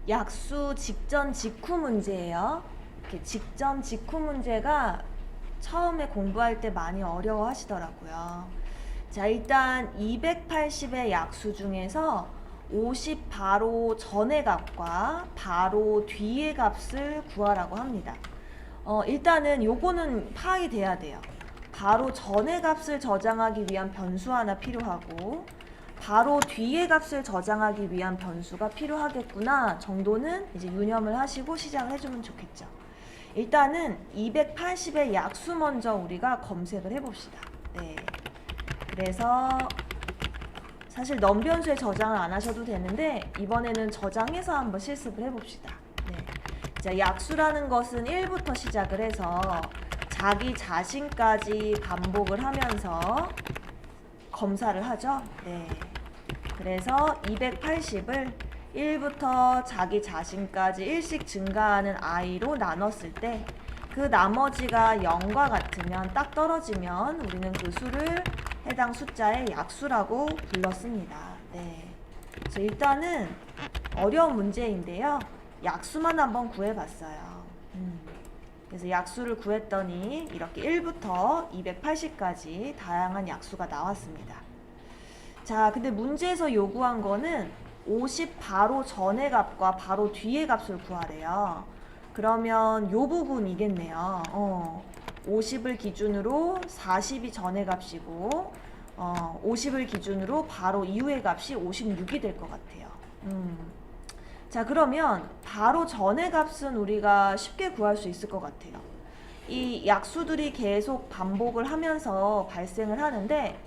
약수 직전 직후 문제예요. 이렇게 직전 직후 문제가 처음에 공부할 때 많이 어려워 하시더라고요. 자, 일단 280의 약수 중에서 50 바로 전의 값과 바로 뒤의 값을 구하라고 합니다. 일단은 요거는 파악이 돼야 돼요. 바로 전의 값을 저장하기 위한 변수 하나 필요하고 바로 뒤의 값을 저장하기 위한 변수가 필요하겠구나 정도는 이제 유념을 하시고 시작을 해주면 좋겠죠. 일단은 280의 약수 먼저 우리가 검색을 해봅시다. 네. 그래서 사실 넘변수에 저장을 안 하셔도 되는데 이번에는 저장해서 한번 실습을 해봅시다. 네. 자, 약수라는 것은 1부터 시작을 해서 자기 자신까지 반복을 하면서 검사를 하죠. 네. 그래서 280을 1부터 자기 자신까지 1씩 증가하는 i로 나눴을 때 그 나머지가 0과 같으면 딱 떨어지면 우리는 그 수를 해당 숫자의 약수라고 불렀습니다. 네. 그래서 일단은 어려운 문제인데요. 약수만 한번 구해봤어요. 그래서 약수를 구했더니 이렇게 1부터 280까지 다양한 약수가 나왔습니다. 자, 근데 문제에서 요구한 거는 50 바로 전의 값과 바로 뒤의 값을 구하래요. 그러면 요 부분이겠네요. 50을 기준으로 40이 전의 값이고 50을 기준으로 바로 이후의 값이 56이 될 것 같아요. 자, 그러면 바로 전의 값은 우리가 쉽게 구할 수 있을 것 같아요. 이 약수들이 계속 반복을 하면서 발생을 하는데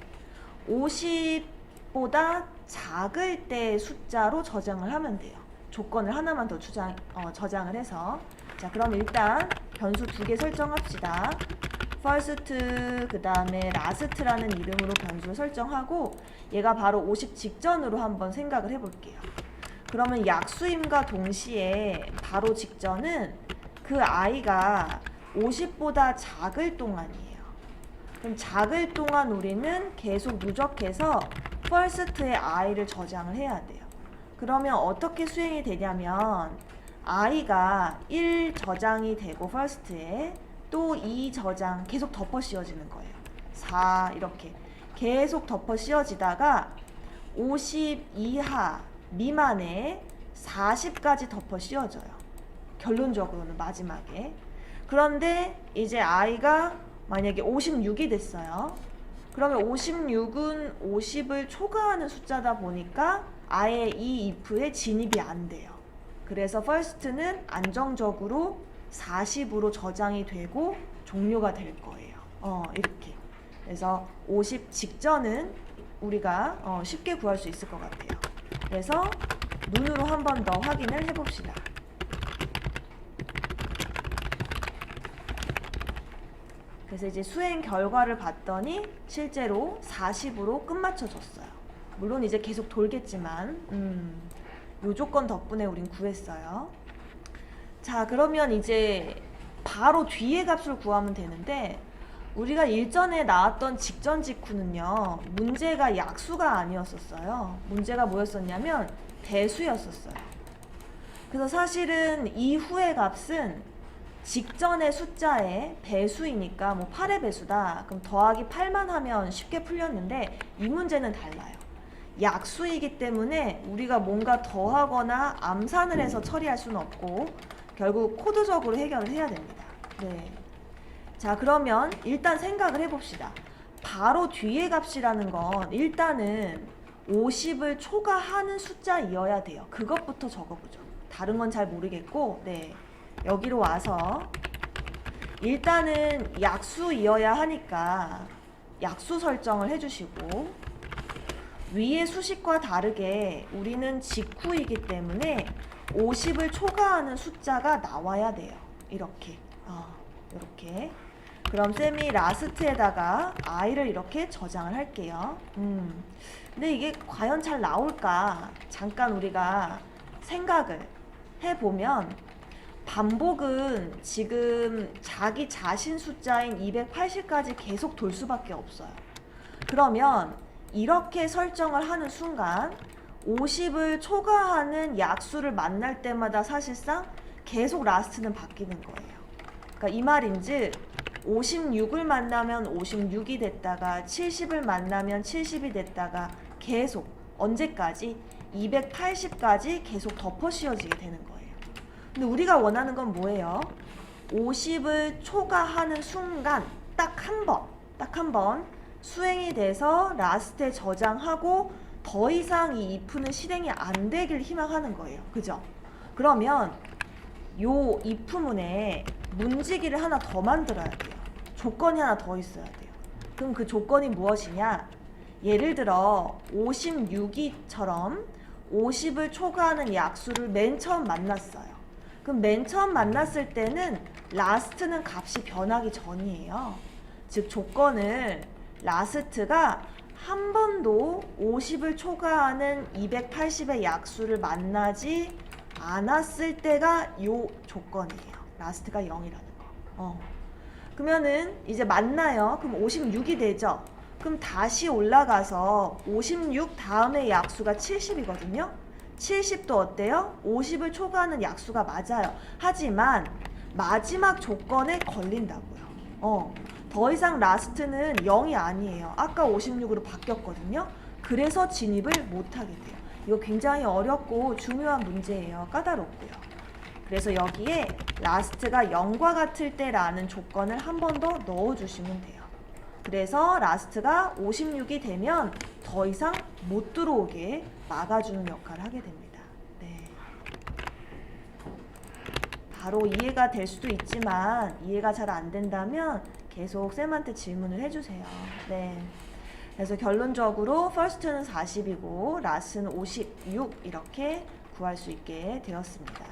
50보다 작을 때 숫자로 저장을 하면 돼요. 조건을 하나만 더 저장을 해서. 자, 그럼 일단 변수 2개 설정합시다. first 그 다음에 last라는 이름으로 변수를 설정하고 얘가 바로 50 직전으로 한번 생각을 해볼게요. 그러면 약수임과 동시에 바로 직전은 그 i가 50보다 작을 동안이에요. 그럼 작을 동안 우리는 계속 누적해서 first의 i를 저장을 해야 돼요. 그러면 어떻게 수행이 되냐면 i가 1 저장이 되고 first에 또 2 저장 계속 덮어 씌워지는 거예요. 4 이렇게 계속 덮어 씌워지다가 50 이하 미만에 40까지 덮어 씌워져요. 결론적으로는 마지막에. 그런데 이제 i가 만약에 56이 됐어요. 그러면 56은 50을 초과하는 숫자다 보니까 아예 이 if에 진입이 안 돼요. 그래서 first는 안정적으로 40으로 저장이 되고 종료가 될 거예요. 이렇게. 그래서 50 직전은 우리가 쉽게 구할 수 있을 것 같아요. 그래서 눈으로 한 번 더 확인을 해봅시다. 그래서 이제 수행 결과를 봤더니 실제로 40으로 끝마쳐졌어요. 물론 이제 계속 돌겠지만 요 조건 덕분에 우린 구했어요. 자, 그러면 이제 바로 뒤의 값을 구하면 되는데 우리가 일전에 나왔던 직전 직후는요, 문제가 약수가 아니었었어요. 문제가 뭐였었냐면 배수였었어요. 그래서 사실은 이후의 값은 직전의 숫자의 배수이니까 뭐 8의 배수다. 그럼 더하기 8만 하면 쉽게 풀렸는데 이 문제는 달라요. 약수이기 때문에 우리가 뭔가 더하거나 암산을 해서 처리할 수는 없고 결국 코드적으로 해결을 해야 됩니다. 네. 자, 그러면 일단 생각을 해봅시다. 바로 뒤의 값이라는 건 일단은 50을 초과하는 숫자이어야 돼요. 그것부터 적어보죠. 다른 건 잘 모르겠고, 네. 여기로 와서 일단은 약수이어야 하니까 약수 설정을 해주시고 위의 수식과 다르게 우리는 직후이기 때문에 50을 초과하는 숫자가 나와야 돼요. 이렇게. 이렇게. 그럼 쌤이 라스트에다가 i를 이렇게 저장을 할게요. 근데 이게 과연 잘 나올까? 잠깐 우리가 생각을 해보면 반복은 지금 자기 자신 숫자인 280까지 계속 돌 수밖에 없어요. 그러면 이렇게 설정을 하는 순간 50을 초과하는 약수를 만날 때마다 사실상 계속 라스트는 바뀌는 거예요. 그러니까 이 말인즉 56을 만나면 56이 됐다가 70을 만나면 70이 됐다가 계속 언제까지? 280까지 계속 덮어 씌워지게 되는 거예요. 근데 우리가 원하는 건 뭐예요? 50을 초과하는 순간 딱 한 번 수행이 돼서 라스트에 저장하고 더 이상 이 if는 실행이 안 되길 희망하는 거예요. 그죠? 그러면 요 if문에 문지기를 하나 더 만들어야 돼요. 조건이 하나 더 있어야 돼요. 그럼 그 조건이 무엇이냐? 예를 들어 56이처럼 50을 초과하는 약수를 맨 처음 만났어요. 그럼 맨 처음 만났을 때는 라스트는 값이 변하기 전이에요. 즉 조건을 라스트가 한 번도 50을 초과하는 280의 약수를 만나지 않았을 때가 요 조건이에요. 라스트가 0이라는 거. 그러면은 이제 만나요. 그럼 56이 되죠. 그럼 다시 올라가서 56 다음에 약수가 70이거든요. 70도 어때요? 50을 초과하는 약수가 맞아요. 하지만 마지막 조건에 걸린다고요. 더 이상 라스트는 0이 아니에요. 아까 56으로 바뀌었거든요. 그래서 진입을 못하게 돼요. 이거 굉장히 어렵고 중요한 문제예요. 까다롭고요. 그래서 여기에 라스트가 0과 같을 때라는 조건을 한 번 더 넣어주시면 돼요. 그래서 라스트가 56이 되면 더 이상 못 들어오게 막아주는 역할을 하게 됩니다. 네. 바로 이해가 될 수도 있지만 이해가 잘 안 된다면 계속 쌤한테 질문을 해주세요. 네. 그래서 결론적으로 first는 40이고 last는 56 이렇게 구할 수 있게 되었습니다.